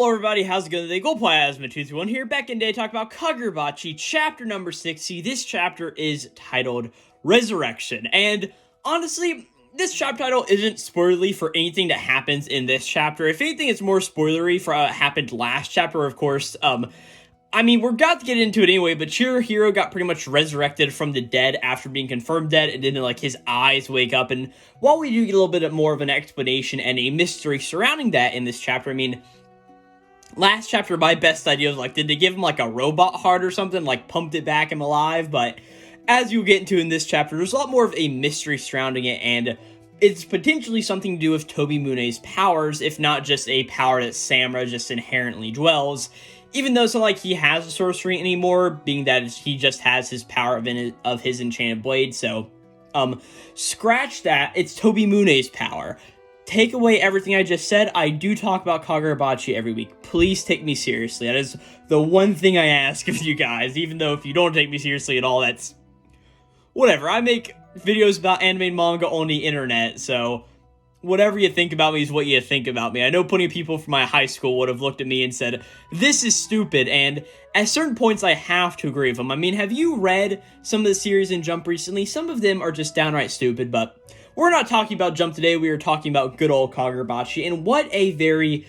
Hello everybody, how's it going today? Glowplasma231 here, back in today to talk about Kagurabachi, chapter number 60. This chapter is titled Resurrection, and honestly, this chapter title isn't spoilery for anything that happens in this chapter. If anything, it's more spoilery for what happened last chapter, of course. I mean, we're about to get into it anyway, but Chihiro got pretty much resurrected from the dead after being confirmed dead, and then, like, his eyes wake up, and while we do get a little bit more of an explanation and a mystery surrounding that in this chapter, I mean, last chapter, my best idea was, like, did they give him, like, a robot heart or something, like, pumped it back him alive? But as you'll get into in this chapter, there's a lot more of a mystery surrounding it, and it's potentially something to do with Tobimune's powers, if not just a power that Samura just inherently dwells, even though it's not like he has a sorcery anymore, being that he just has his power of his enchanted blade, so, scratch that, it's Tobimune's power. Take away everything I just said. I do talk about Kagurabachi every week. Please take me seriously. That is the one thing I ask of you guys, even though if you don't take me seriously at all, that's whatever. I make videos about anime and manga on the internet, so whatever you think about me is what you think about me. I know plenty of people from my high school would have looked at me and said, this is stupid, and at certain points I have to agree with them. I mean, have you read some of the series in Jump recently? Some of them are just downright stupid, but we're not talking about Jump today. We are talking about good old Kagurabachi, and what a very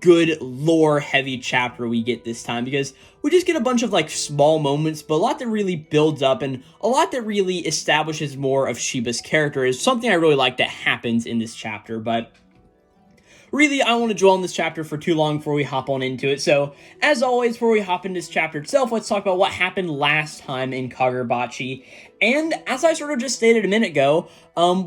good lore-heavy chapter we get this time, because we just get a bunch of, like, small moments, but a lot that really builds up, and a lot that really establishes more of Shiba's character is something I really like that happens in this chapter, but really, I don't want to dwell on this chapter for too long before we hop on into it. So, as always, before we hop into this chapter itself, let's talk about what happened last time in Kagurabachi. And as I sort of just stated a minute ago,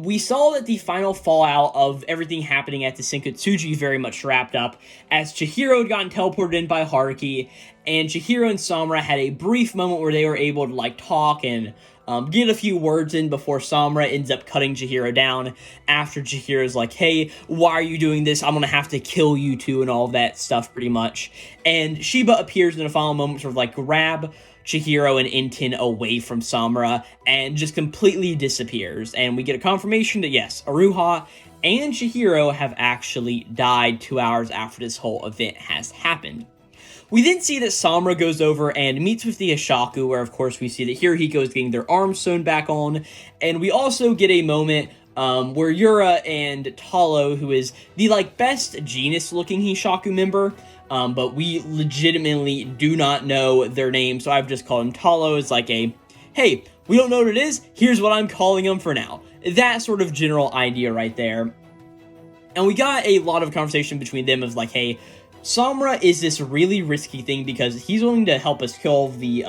we saw that the final fallout of everything happening at the Senketsuji very much wrapped up, as Chihiro had gotten teleported in by Haruki, and Chihiro and Samura had a brief moment where they were able to, like, talk and get a few words in before Samura ends up cutting Chihiro down after Chihiro's like, hey, why are you doing this? I'm gonna have to kill you too, and all that stuff pretty much. And Shiba appears in the final moment, sort of like grab Chihiro and Inten away from Samura and just completely disappears. And we get a confirmation that yes, Aruha and Chihiro have actually died 2 hours after this whole event has happened. We then see that Samura goes over and meets with the Ashaku, where of course we see that Hirohiko is getting their arms sewn back on, and we also get a moment where Yura and Talo, who is the, like, best genus-looking Hishaku member, but we legitimately do not know their name, so I've just called him Talo as like a, hey, we don't know what it is, here's what I'm calling him for now. That sort of general idea right there. And we got a lot of conversation between them of like, hey, Samura is this really risky thing because he's willing to help us kill the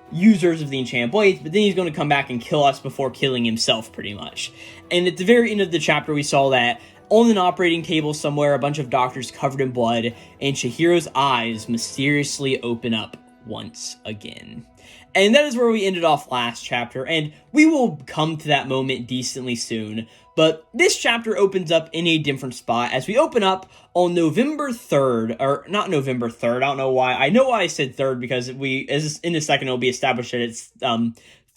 users of the enchanted blades, but then he's going to come back and kill us before killing himself, pretty much. And at the very end of the chapter, we saw that on an operating table somewhere, a bunch of doctors covered in blood, and Chihiro's eyes mysteriously open up once again. And that is where we ended off last chapter, and we will come to that moment decently soon. But this chapter opens up in a different spot, as we open up on November 3rd, or not November 3rd, I don't know why. I know why I said 3rd, because as in a second, it'll be established that it's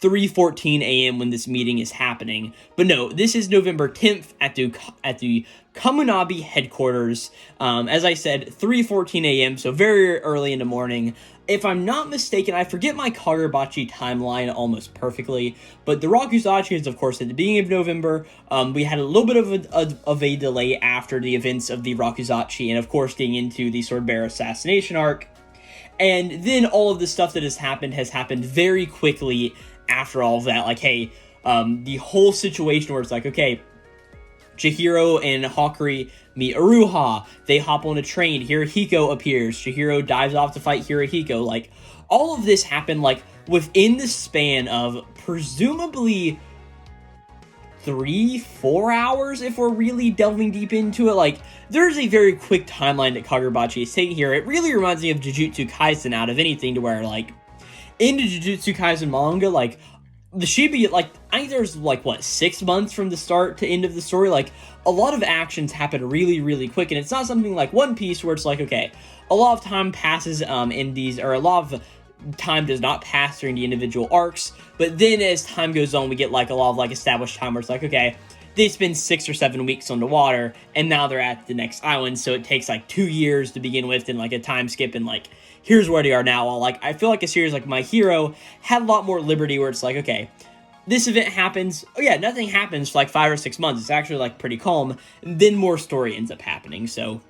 3:14 a.m. when this meeting is happening. But no, this is November 10th at the Kamunabi headquarters. As I said, 3:14 a.m., so very early in the morning. If I'm not mistaken, I forget my Kagurabachi timeline almost perfectly, but the Rakuzachi is, of course, at the beginning of November. We had a little bit of a delay after the events of the Rakuzachi, and of course getting into the Swordbearer assassination arc. And then all of the stuff that has happened very quickly after all of that. Like, hey, the whole situation where it's like, okay, Chihiro and Hakury meet Aruha, they hop on a train, Hirohiko appears, Chihiro dives off to fight Hirohiko. Like, all of this happened, like, within the span of presumably 3-4 hours, if we're really delving deep into it. Like, there's a very quick timeline that Kagurabachi is taking here. It really reminds me of Jujutsu Kaisen out of anything, to where, like, in the Jujutsu Kaisen manga, like, the Shiba, like, I think there's, like, what, 6 months from the start to end of the story? Like, a lot of actions happen really, really quick, and it's not something like One Piece where it's like, okay, a lot of time passes in these, or a lot of time does not pass during the individual arcs, but then as time goes on, we get, like, a lot of, like, established time where it's like, okay, they spend 6 or 7 weeks on the water, and now they're at the next island, so it takes like 2 years to begin with, and like a time skip, and like here's where they are now. Like, I feel like a series like My Hero had a lot more liberty, where it's like, okay, this event happens, oh yeah, nothing happens for like 5 or 6 months, it's actually like pretty calm, and then more story ends up happening. So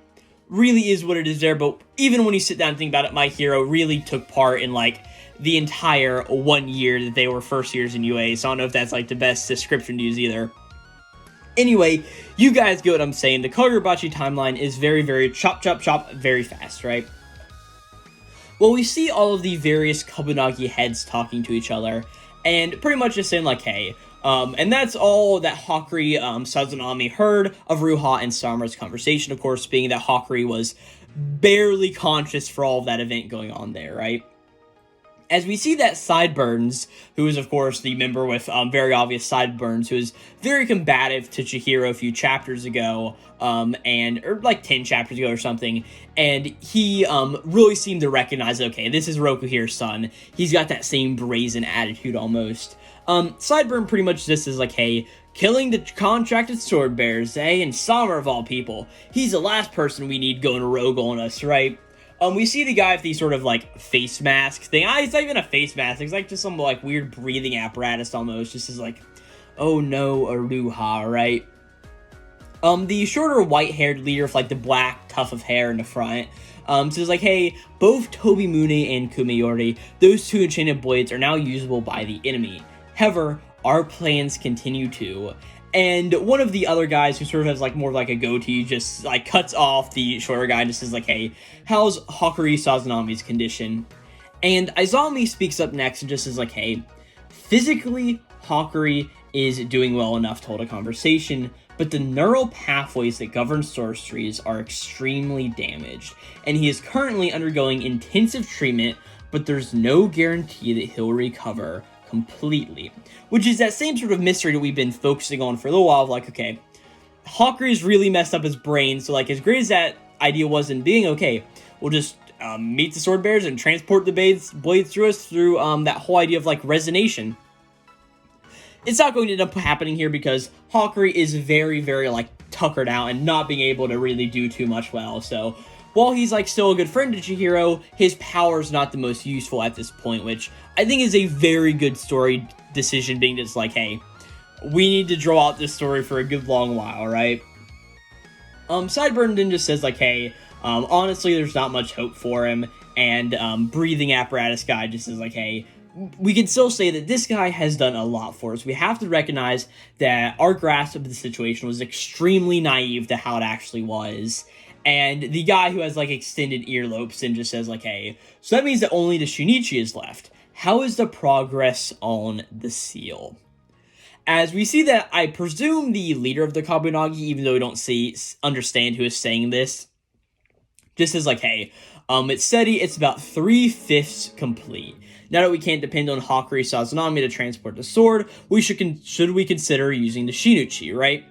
really is what it is there. But even when you sit down and think about it, My Hero really took part in like the entire 1 year that they were first years in UA, so I don't know if that's like the best description to use either. Anyway, you guys get what I'm saying. The Kagurabachi timeline is very, very chop, chop, chop, very fast, right? Well, we see all of the various Kamunagi heads talking to each other, and pretty much just saying like, hey, and that's all that Hokuri Sazanami heard of Ruha and Samura's conversation, of course, being that Hokuri was barely conscious for all of that event going on there, right? As we see that Sideburns, who is, of course, the member with very obvious sideburns, who is very combative to Chihiro a few chapters ago, or like 10 chapters ago or something, and he really seemed to recognize, okay, this is Rokuhire's son. He's got that same brazen attitude almost. Sideburn pretty much just is like, hey, killing the contracted sword bearers, eh? And Samura of all people. He's the last person we need going rogue on us, right? We see the guy with the sort of, like, face mask thing. It's not even a face mask. It's, like, just some, like, weird breathing apparatus almost. Just as, like, oh, no, Aruha, right? The shorter, white-haired leader with, like, the black tuft of hair in the front, says, like, hey, both Tobimune and Kumeyori, those two enchanted blades, are now usable by the enemy. However, our plans continue to... And one of the other guys who sort of has, like, more of, like, a goatee just, like, cuts off the shorter guy and just says, like, hey, how's Hokuri Sazanami's condition? And Izami speaks up next and just says, like, hey, physically, Hokuri is doing well enough to hold a conversation, but the neural pathways that govern sorceries are extremely damaged, and he is currently undergoing intensive treatment, but there's no guarantee that he'll recover completely, which is that same sort of mystery that we've been focusing on for a little while of like, okay, Hokuri's really messed up his brain, so like as great as that idea was in being, okay, we'll just meet the sword bearers and transport the blades through us through that whole idea of like resonation. It's not going to end up happening here because Hokuri is very, very like tuckered out and not being able to really do too much well, so while he's, like, still a good friend to Chihiro, his power's not the most useful at this point, which I think is a very good story decision, being just like, hey, we need to draw out this story for a good long while, right? Sideburn then just says, like, hey, honestly, there's not much hope for him, and breathing apparatus guy just says, like, hey, we can still say that this guy has done a lot for us. We have to recognize that our grasp of the situation was extremely naive to how it actually was. And the guy who has, like, extended earlobes and just says, like, hey, so that means that only the Shinichi is left. How is the progress on the seal? As we see that, I presume the leader of the Kamunagi, even though we don't understand who is saying this, just says, like, hey, it's steady, it's about 3/5 complete. Now that we can't depend on Hokuri Sazanami to transport the sword, should we consider using the Shinichi, right?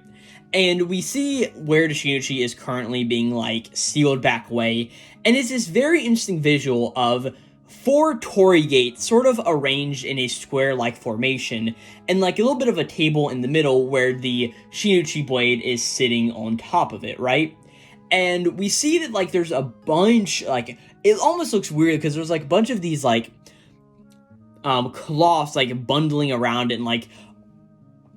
And we see where the Shinichi is currently being, like, sealed back away. And it's this very interesting visual of 4 torii gates sort of arranged in a square-like formation. And, like, a little bit of a table in the middle where the Shinichi blade is sitting on top of it, right? And we see that, like, there's a bunch, like, it almost looks weird because there's, like, a bunch of these, like, cloths, like, bundling around it and, like,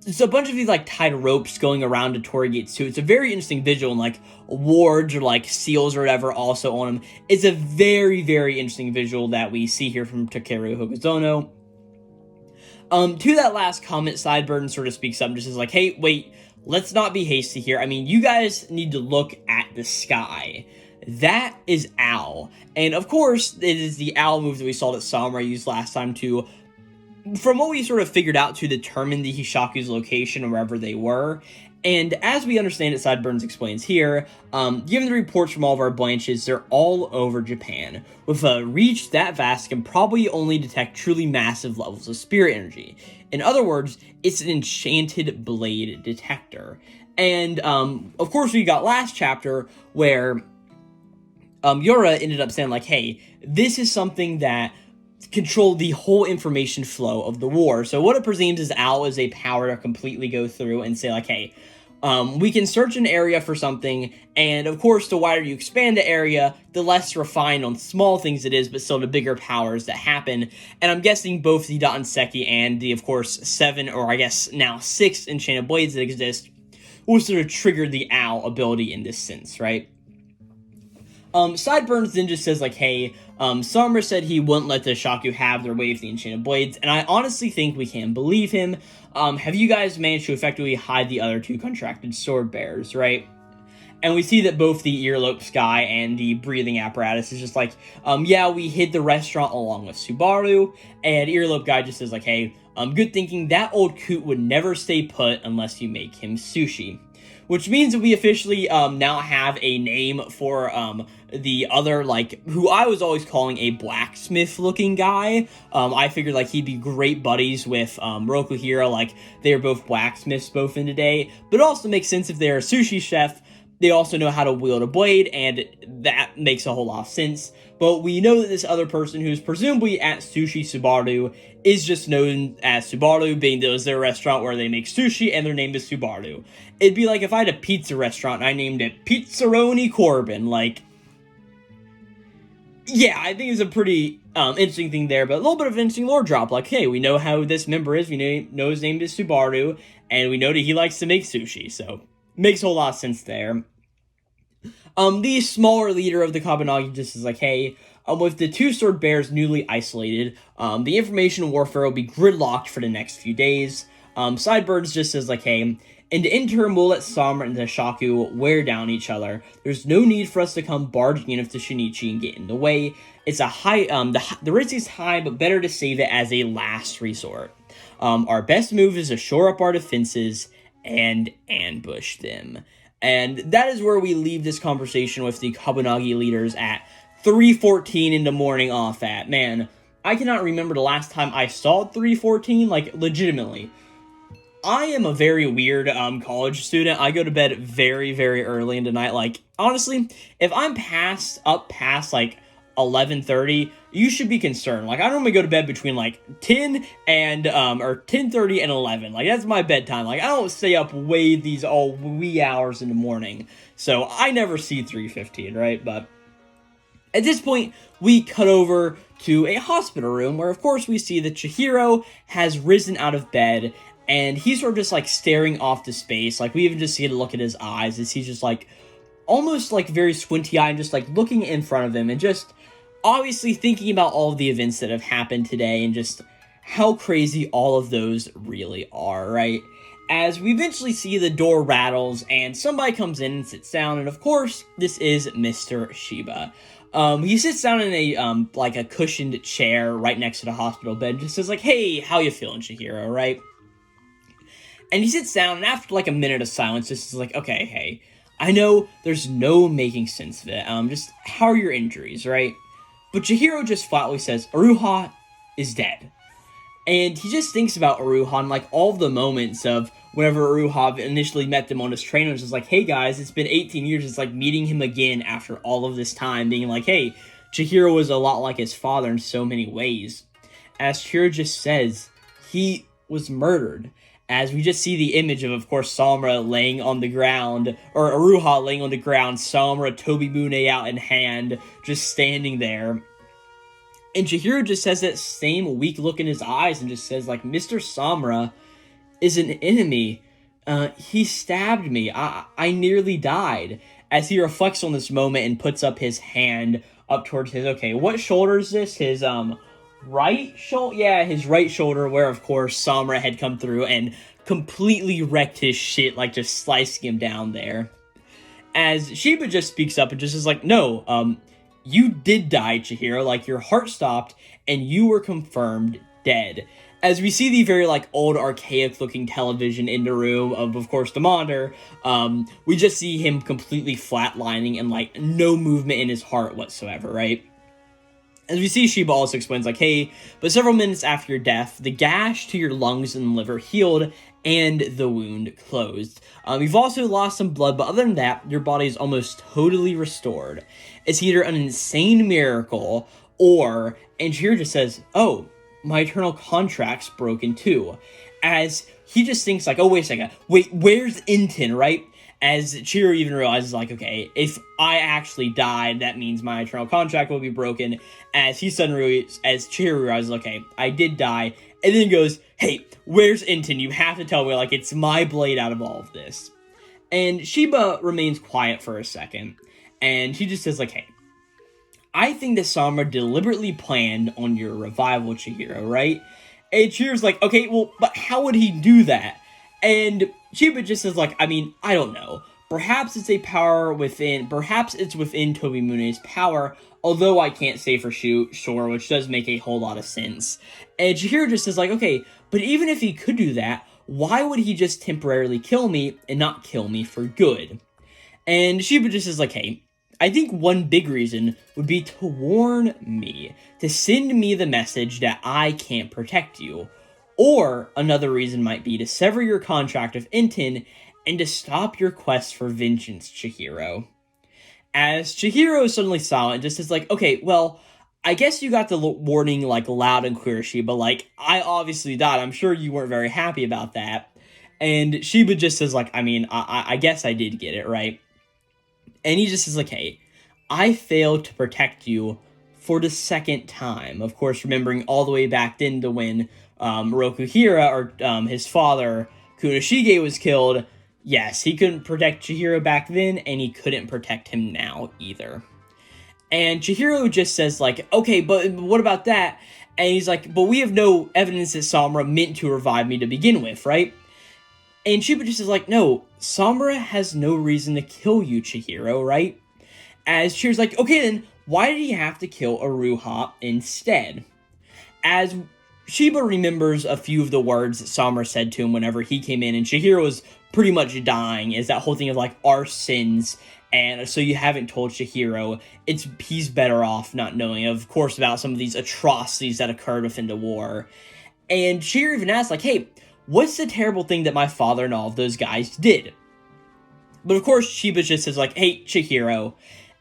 it's a bunch of these, like, tied ropes going around the torii gates, too. It's a very interesting visual, and, like, wards or, like, seals or whatever also on them. It's a very, very interesting visual that we see here from Takeru Hokazono. To that last comment, Sideburn sort of speaks up and just says, like, hey, wait, let's not be hasty here. I mean, you guys need to look at the sky. That is Owl. And, of course, it is the Owl move that we saw that Samura used last time to... From what we sort of figured out to determine the Hishaku's location wherever they were, and as we understand it, Sideburns explains here, given the reports from all of our branches, they're all over Japan. With a reach that vast, can probably only detect truly massive levels of spirit energy. In other words, it's an enchanted blade detector. And, of course, we got last chapter where Yura ended up saying, like, hey, this is something that control the whole information flow of the war. So what it presumes is Al is a power to completely go through and say like, hey, we can search an area for something, and of course, the wider you expand the area, the less refined on small things it is, but still the bigger powers that happen. And I'm guessing both the Dainseki and the, of course, 7, or I guess now 6 Enchanted Blades that exist will sort of trigger the Al ability in this sense, right? Sideburns then just says, like, hey, Samura said he wouldn't let the Shaku have their way of the Enchanted Blades, and I honestly think we can believe him. Have you guys managed to effectively hide the other 2 contracted sword bearers, right? And we see that both the earlobe sky and the breathing apparatus is just like, yeah, we hid the restaurant along with Subaru, and earlobe guy just says, like, hey, good thinking, that old coot would never stay put unless you make him sushi. Which means that we officially now have a name for the other, like, who I was always calling a blacksmith-looking guy. I figured, like, he'd be great buddies with Rokuhiro, like, they're both blacksmiths both in today. But it also makes sense if they're a sushi chef, they also know how to wield a blade, and that makes a whole lot of sense. But we know that this other person, who's presumably at Sushi Subaru, is just known as Subaru, being that it was their restaurant where they make sushi, and their name is Subaru. It'd be like if I had a pizza restaurant and I named it Pizzaroni Corbin. Like, yeah, I think it's a pretty interesting thing there, but a little bit of an interesting lore drop. Like, hey, we know how this member is, we know his name is Subaru, and we know that he likes to make sushi, so makes a whole lot of sense there. The smaller leader of the Kamunabi just is like, hey, with the 2 sword bears newly isolated, the information warfare will be gridlocked for the next few days. Sideburns just says like, hey, in the interim, we'll let Samura and the Shaku wear down each other. There's no need for us to come barging in with the Shinichi and get in the way. It's a high, the risk is high, but better to save it as a last resort. Our best move is to shore up our defenses and ambush them. And that is where we leave this conversation with the Kabunaги leaders at 3:14 in the morning off at. Man, I cannot remember the last time I saw 3:14, like, legitimately. I am a very weird college student. I go to bed very, very early in the night. Like, honestly, if I'm up past, like, 11:30, you should be concerned. Like, I normally go to bed between, like, 10 and, or 10:30 and 11. Like, that's my bedtime. Like, I don't stay up way these all wee hours in the morning. So, I never see 3:15, right? But at this point, we cut over to a hospital room where, of course, we see that Chihiro has risen out of bed, and he's sort of just, like, staring off to space. Like, we even just see a look at his eyes as he's just, like, almost, like, very squinty-eyed, just, like, looking in front of him and just obviously thinking about all of the events that have happened today and just how crazy all of those really are, right? As we eventually see the door rattles and somebody comes in and sits down, and of course, this is Mr. Shiba. He sits down in a, like a cushioned chair right next to the hospital bed and just says, like, hey, how you feeling, Chihiro, right? And he sits down, and after, like, a minute of silence, just is like, okay, hey, I know there's no making sense of it, just how are your injuries, right? But Chihiro just flatly says, Aruha is dead. And he just thinks about Aruha and, like, all of the moments of whenever Aruha initially met them on his train. It was just like, hey, guys, it's been 18 years. It's like meeting him again after all of this time, being like, hey, Chihiro was a lot like his father in so many ways. As Chihiro just says, he was murdered. As we just see the image of course, Samura laying on the ground, or Aruha laying on the ground, Samura, Tobimune out in hand, just standing there. And Chihiro just has that same weak look in his eyes and just says, like, Mr. Samura is an enemy. He stabbed me. I nearly died. As he reflects on this moment and puts up his hand up towards his, okay, what shoulder is this? His, right shoulder? Yeah, his right shoulder, where, of course, Samura had come through and completely wrecked his shit, like, just slicing him down there. As Shiba just speaks up and just is like, no, you did die, Chihiro, like, your heart stopped, and you were confirmed dead. As we see the very, like, old, archaic-looking television in the room of course, the monitor, we just see him completely flatlining and, like, no movement in his heart whatsoever, right? As we see, Shiba also explains, like, hey, but several minutes after your death, the gash to your lungs and liver healed, and the wound closed. You've also lost some blood, but other than that, your body is almost totally restored. It's either an insane miracle, and Chihiro just says, oh, my eternal contract's broken too. As he just thinks like, oh, wait a second, where's Inton, right? As Chihiro even realizes like, okay, if I actually died, that means my eternal contract will be broken. As Chihiro realizes, okay, I did die, and then goes, hey, where's Inton? You have to tell me, like, it's my blade out of all of this. And Shiba remains quiet for a second, and she just says like, hey, I think that Samura deliberately planned on your revival, Chihiro, right? And Chihiro's like, okay, well, but how would he do that? And Shiba just says like, I mean, I don't know. Perhaps it's within Tobimune's power, although I can't say for sure, which does make a whole lot of sense. And Chihiro just says like, okay, but even if he could do that, why would he just temporarily kill me and not kill me for good? And Shiba just says like, hey, I think one big reason would be to warn me, to send me the message that I can't protect you. Or another reason might be to sever your contract with Inton and to stop your quest for vengeance, Chihiro. As Chihiro is suddenly silent, just is like, okay, well, I guess you got the warning, like, loud and clear, Shiba. Like, I obviously died. I'm sure you weren't very happy about that. And Shiba just says, like, I mean, I guess I did get it, right? And he just says, like, hey, I failed to protect you for the second time. Of course, remembering all the way back then to when Rokuhira, or his father, Kunoshige, was killed. Yes, he couldn't protect Chihiro back then, and he couldn't protect him now either. And Chihiro just says, like, okay, but what about that? And he's like, but we have no evidence that Samura meant to revive me to begin with, right? And Shiba just is like, no, Samura has no reason to kill you, Chihiro, right? As Chihiro's like, okay, then why did he have to kill Iruha instead? As Shiba remembers a few of the words that Samura said to him whenever he came in, and Chihiro was pretty much dying, is that whole thing of, like, our sins, and so you haven't told Chihiro, he's better off not knowing, of course, about some of these atrocities that occurred within the war. And Chihiro even asks, like, hey, what's the terrible thing that my father and all of those guys did? But of course, Shiba just says, like, hey, Chihiro,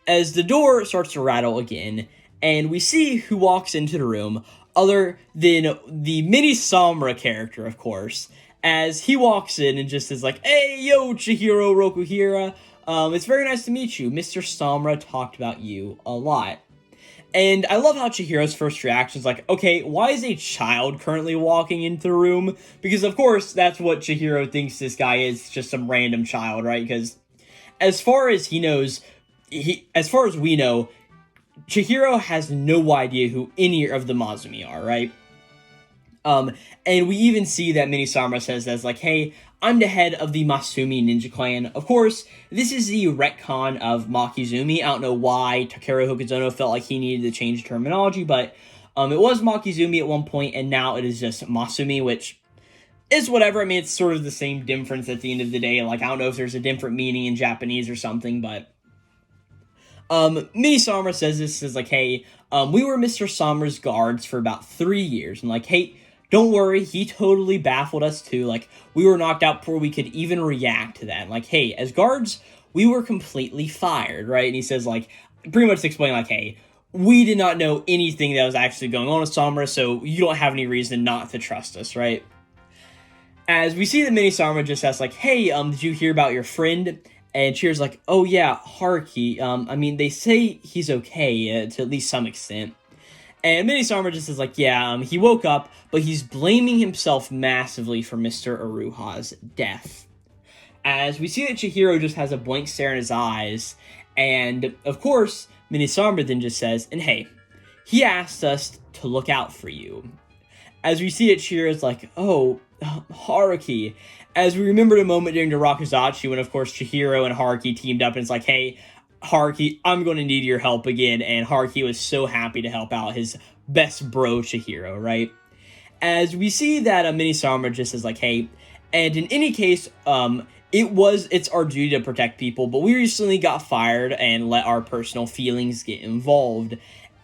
as the door starts to rattle again, and we see who walks into the room, other than the mini Samura character, of course, as he walks in and just is like, hey, yo, Chihiro Rokuhira, it's very nice to meet you. Mr. Samura talked about you a lot. And I love how Chihiro's first reaction is like, okay, why is a child currently walking into the room? Because, of course, that's what Chihiro thinks this guy is, just some random child, right? Because as far as he knows, as far as we know, Chihiro has no idea who any of the Mazumi are, right? And we even see that Mini Samura says that's like, hey, I'm the head of the Masumi Ninja Clan. Of course, this is the retcon of Makizumi. I don't know why Takeru Hokazono felt like he needed to change terminology, but it was Makizumi at one point, and now it is just Masumi, which is whatever. I mean, it's sort of the same difference at the end of the day. Like, I don't know if there's a different meaning in Japanese or something, but Mini Samura says this is like, hey, we were Mr. Samura's guards for about 3 years, and like, hey, don't worry, he totally baffled us too. Like, we were knocked out before we could even react to that. And like, hey, as guards, we were completely fired, right? And he says, like, pretty much explain, like, hey, we did not know anything that was actually going on with Samura, so you don't have any reason not to trust us, right? As we see that Mini Samura just asks, like, hey, did you hear about your friend? And Chihiro's like, oh yeah, Haruki, I mean, they say he's okay, to at least some extent. And Mini Samura just is like, yeah, he woke up, but he's blaming himself massively for Mr. Iruha's death. As we see that Chihiro just has a blank stare in his eyes, and of course, Mini Samura then just says, and hey, he asked us to look out for you. As we see that Chihiro's like, oh, Haruki. As we remembered a moment during the Rakuzachi when, of course, Chihiro and Haruki teamed up, and it's like, hey, Haruki, I'm going to need your help again, and Haruki was so happy to help out his best bro, Chihiro, right? As we see that Mini Samura just is like, hey, and in any case, it's our duty to protect people, but we recently got fired and let our personal feelings get involved,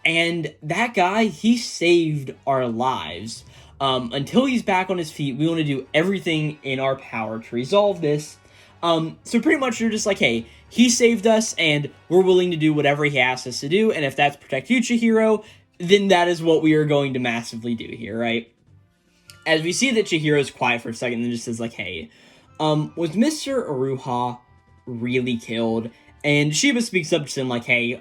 and that guy, he saved our lives. Until he's back on his feet, we want to do everything in our power to resolve this. So pretty much you're just like, hey, he saved us, and we're willing to do whatever he asks us to do, and if that's protect you, Chihiro, then that is what we are going to massively do here, right? As we see that Chihiro's quiet for a second and just says, like, hey, was Mr. Iruha really killed? And Shiba speaks up saying, like, hey,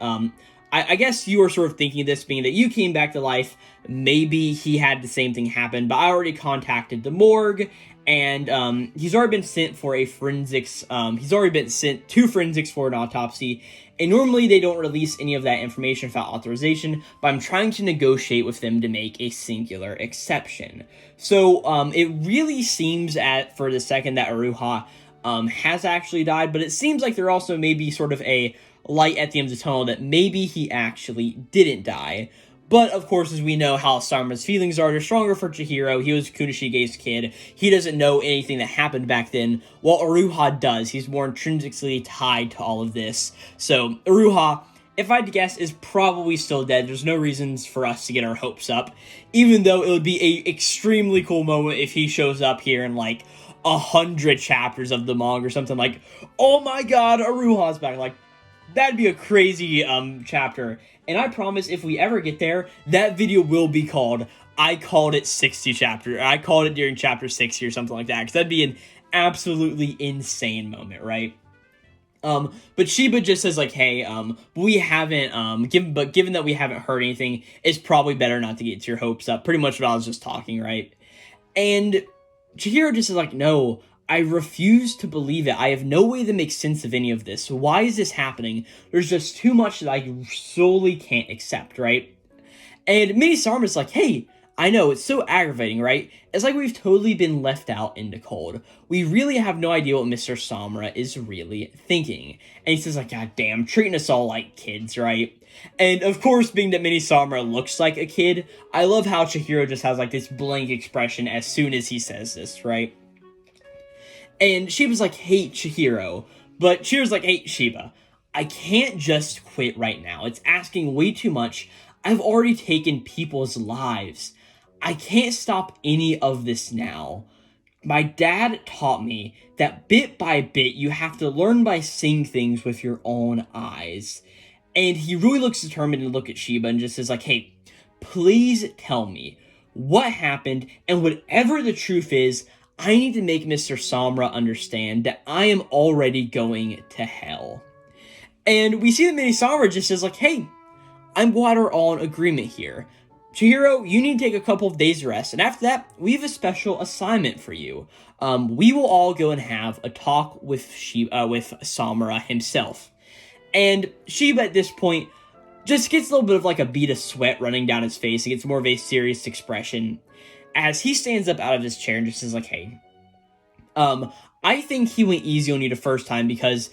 I guess you were sort of thinking this, being that you came back to life, maybe he had the same thing happen, but I already contacted the morgue, and he's already been sent for a forensics, he's already been sent to forensics for an autopsy, and normally they don't release any of that information without authorization, but I'm trying to negotiate with them to make a singular exception. So, it really seems for the second that Iruha, has actually died, but it seems like there also may be sort of a light at the end of the tunnel that maybe he actually didn't die. But, of course, as we know how Samura's feelings are, they're stronger for Chihiro. He was Kunishige's kid. He doesn't know anything that happened back then, while Iruha does. He's more intrinsically tied to all of this. So, Iruha, if I had to guess, is probably still dead. There's no reasons for us to get our hopes up, even though it would be a extremely cool moment if he shows up here in, like, 100 chapters of the manga or something, like, oh my god, Iruha's back. Like, that'd be a crazy chapter. And I promise if we ever get there, that video will be called I Called It 60 Chapter. I called it during chapter 60 or something like that, because that'd be an absolutely insane moment, right? But Shiba just says, like, hey, we haven't, given that we haven't heard anything, it's probably better not to get your hopes up. Pretty much what I was just talking, right? And Chihiro just is like, no, I refuse to believe it. I have no way to make sense of any of this. Why is this happening? There's just too much that I solely can't accept, right? And Mini-Samura's like, hey, I know, it's so aggravating, right? It's like we've totally been left out in the cold. We really have no idea what Mr. Samura is really thinking. And he says, like, god damn, treating us all like kids, right? And, of course, being that Mini-Samura looks like a kid, I love how Chihiro just has, like, this blank expression as soon as he says this, right? And Shiba's like, hey, Chihiro. But Chihiro's like, hey, Shiba, I can't just quit right now. It's asking way too much. I've already taken people's lives. I can't stop any of this now. My dad taught me that bit by bit, you have to learn by seeing things with your own eyes. And he really looks determined to look at Shiba and just says, like, hey, please tell me what happened, and whatever the truth is, I need to make Mr. Samura understand that I am already going to hell. And we see that Mini-Samura just says, like, hey, I'm glad we're all in agreement here. Chihiro, you need to take a couple of days rest, and after that, we have a special assignment for you. We will all go and have a talk with Samura himself. And Shiba at this point just gets a little bit of like a bead of sweat running down his face. He gets more of a serious expression as he stands up out of his chair and just says, like, hey, I think he went easy on you the first time because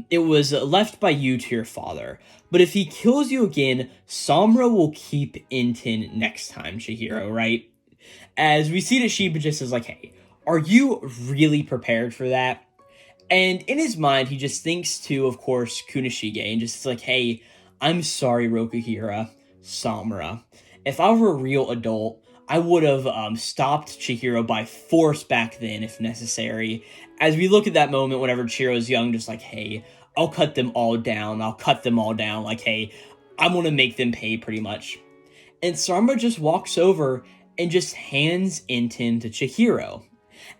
it was left by you to your father. But if he kills you again, Samura will keep Inten next time, Chihiro, right? As we see that Shiba just says, like, hey, are you really prepared for that? And in his mind, he just thinks to, of course, Kunishige, and just like, hey, I'm sorry, Rokuhira, Samura. If I were a real adult, I would have stopped Chihiro by force back then, if necessary. As we look at that moment whenever Chihiro's young, just like, hey, I'll cut them all down. Like, hey, I'm going to make them pay, pretty much. And Samura just walks over and just hands Inten to Chihiro.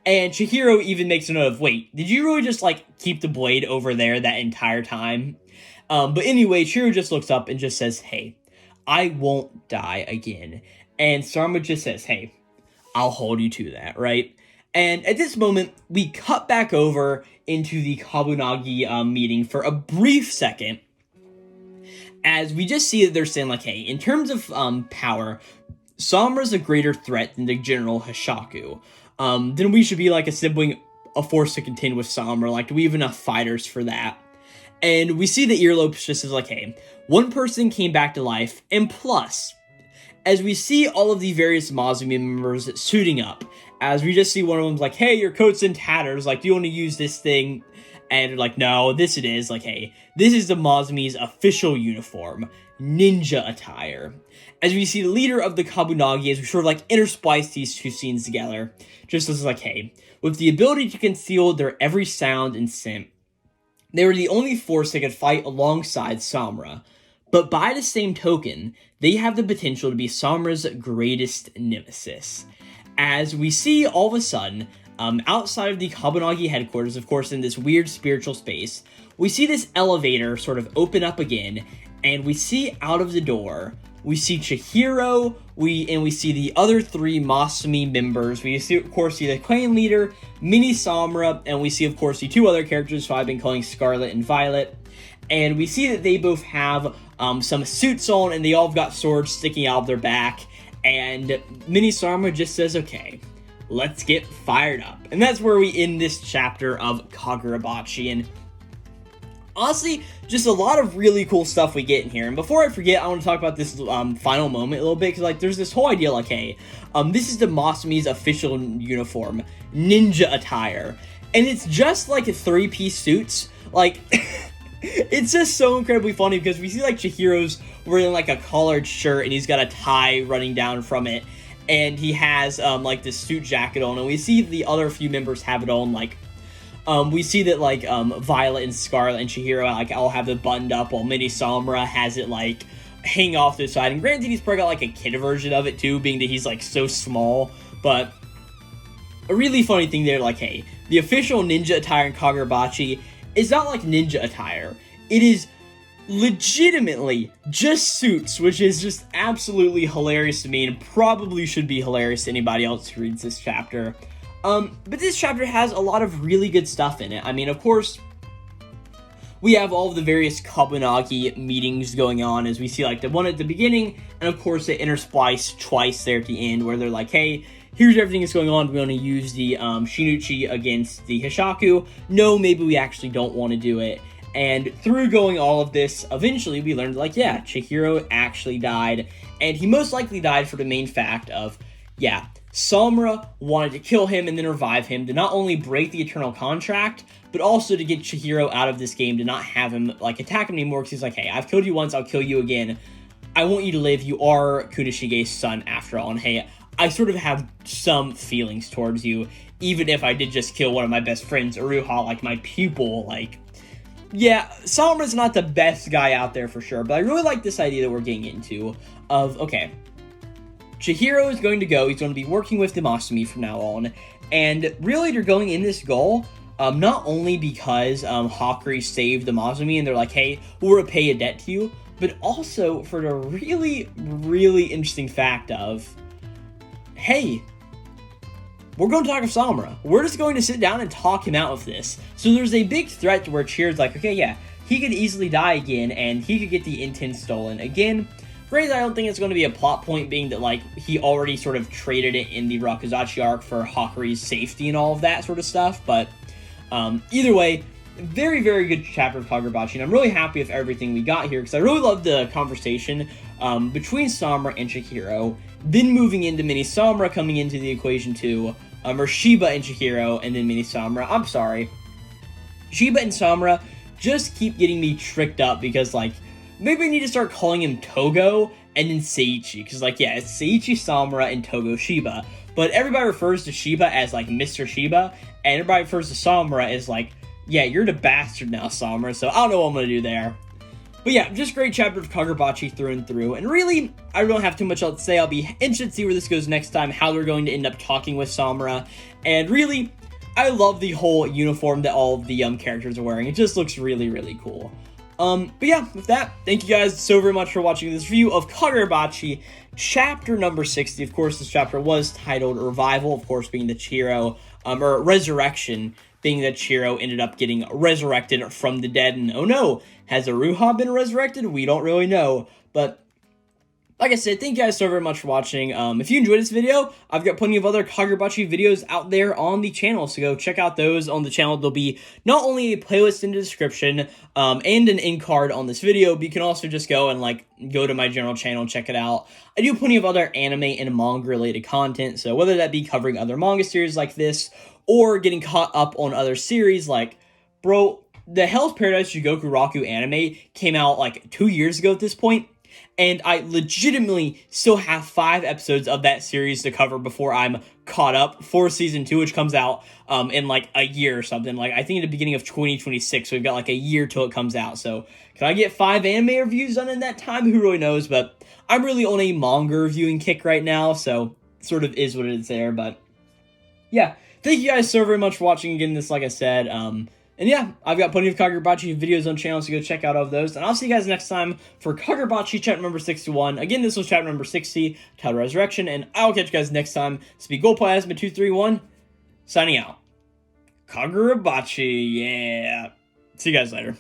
And Chihiro even makes a note of, wait, did you really just, like, keep the blade over there that entire time? But anyway, Chihiro just looks up and just says, hey, I won't die again. And Samura just says, hey, I'll hold you to that, right? And at this moment, we cut back over into the Kamunabi meeting for a brief second, as we just see that they're saying, like, hey, in terms of power, Samura's a greater threat than the General Hashaku. Then we should be, like, assembling a force to contend with Samura. Like, do we have enough fighters for that? And we see the Earlopes just as, like, hey, one person came back to life, and plus, as we see all of the various Mazumi members suiting up, as we just see one of them's like, hey, your coat's in tatters, like, do you want to use this thing? And they're like, no, this it is, like, hey, this is the Mazumi's official uniform, ninja attire. As we see the leader of the Kabunabi, as we sort of, like, intersplice these two scenes together, just as, like, hey, with the ability to conceal their every sound and scent, they were the only force that could fight alongside Samura. But by the same token, they have the potential to be Samura's greatest nemesis. As we see all of a sudden, outside of the Kamunabi headquarters, of course, in this weird spiritual space, we see this elevator sort of open up again, and we see out of the door, we see Chihiro, we see the other 3 Masumi members. We see, of course, the clan leader, Mini Samura, and we see, of course, the 2 other characters who I've been calling Scarlet and Violet. And we see that they both have some suits on, and they all have got swords sticking out of their back. And Mini Samura just says, okay, let's get fired up. And that's where we end this chapter of Kagurabachi. And honestly, just a lot of really cool stuff we get in here. And before I forget, I want to talk about this final moment a little bit, because like there's this whole idea like, hey, this is the Masumi's official uniform, ninja attire. And it's just like a 3-piece suits. Like, it's just so incredibly funny, because we see like Chihiro's wearing like a collared shirt, and he's got a tie running down from it. And he has like this suit jacket on, and we see the other few members have it on. Like, we see that like Violet and Scarlet and Chihiro like all have it buttoned up, while Mini Samura has it like hang off to the side. And granted, he's probably got like a kid version of it too, being that he's like so small. But a really funny thing there, like, hey, the official ninja attire in Kagurabachi is not like ninja attire. It is legitimately just suits, which is just absolutely hilarious to me, and probably should be hilarious to anybody else who reads this chapter. But this chapter has a lot of really good stuff in it. I mean, of course, we have all of the various Kamunabi meetings going on, as we see like the one at the beginning, and of course they intersplice twice there at the end, where they're like, hey, here's everything that's going on. We want to use the Shinichi against the Hishaku. No, maybe we actually don't want to do it. And through going all of this, eventually we learned, like, yeah, Chihiro actually died. And he most likely died for the main fact of, yeah, Samura wanted to kill him and then revive him to not only break the Eternal Contract, but also to get Chihiro out of this game, to not have him, like, attack him anymore, because he's like, hey, I've killed you once, I'll kill you again. I want you to live. You are Kunishige's son, after all. And hey, I sort of have some feelings towards you, even if I did just kill one of my best friends, Uruha, like my pupil. Like, yeah, Samura's not the best guy out there for sure, but I really like this idea that we're getting into of, okay, Chihiro is going to go, he's going to be working with the Masumi from now on, and really they're going in this goal, not only because Hakurei saved the Masumi and they're like, hey, we'll repay a debt to you, but also for the really, really interesting fact of, hey, we're going to talk to Samura. We're just going to sit down and talk him out of this. So there's a big threat to where Chihiro's like, okay, yeah, he could easily die again, and he could get the intent stolen again. Granted, I don't think it's going to be a plot point, being that, like, he already sort of traded it in the Rakuzachi arc for Hakurei's safety and all of that sort of stuff, but either way, very, very good chapter of Kagurabachi, and I'm really happy with everything we got here, because I really love the conversation between Samura and Chihiro, then moving into Mini Samura coming into the equation too, or Shiba and Chihiro, and then Mini Samura. I'm sorry. Shiba and Samura just keep getting me tricked up, because, like, maybe I need to start calling him Togo and then Seiichi, because, like, yeah, it's Seiichi Samura and Togo Shiba, but everybody refers to Shiba as, like, Mr. Shiba, and everybody refers to Samura as, like, yeah, you're the bastard now, Samura, so I don't know what I'm going to do there. But yeah, just great chapter of Kagurabachi through and through, and really, I don't have too much else to say. I'll be interested to see where this goes next time, how they're going to end up talking with Samura, and really, I love the whole uniform that all of the characters are wearing. It just looks really, really cool. But yeah, with that, thank you guys so very much for watching this review of Kagurabachi, chapter number 60. Of course, this chapter was titled Revival, of course, being the Chihiro, or Resurrection, being that Chihiro ended up getting resurrected from the dead, and oh no, has Uruha been resurrected? We don't really know, but like I said, thank you guys so very much for watching. If you enjoyed this video, I've got plenty of other Kagurabachi videos out there on the channel, so go check out those on the channel. There'll be not only a playlist in the description, and an end card on this video, but you can also just go and, like, go to my general channel and check it out. I do plenty of other anime and manga related content, so whether that be covering other manga series like this, or getting caught up on other series, like, bro, the Hell's Paradise Shigoku Raku anime came out, like, 2 years ago at this point, and I legitimately still have 5 episodes of that series to cover before I'm caught up for season 2, which comes out in like a year or something. Like I think at the beginning of 2026, so we've got like a year till it comes out. So can I get 5 anime reviews done in that time? Who really knows? But I'm really on a manga reviewing kick right now, so it sort of is what it is there. But yeah, thank you guys so very much for watching again. This, like I said, and yeah, I've got plenty of Kagurabachi videos on the channel, so go check out all of those. And I'll see you guys next time for Kagurabachi chapter number 61. Again, this was chapter number 60, titled Resurrection, and I'll catch you guys next time. This will be Glowplasma 231, signing out. Kagurabachi, yeah. See you guys later.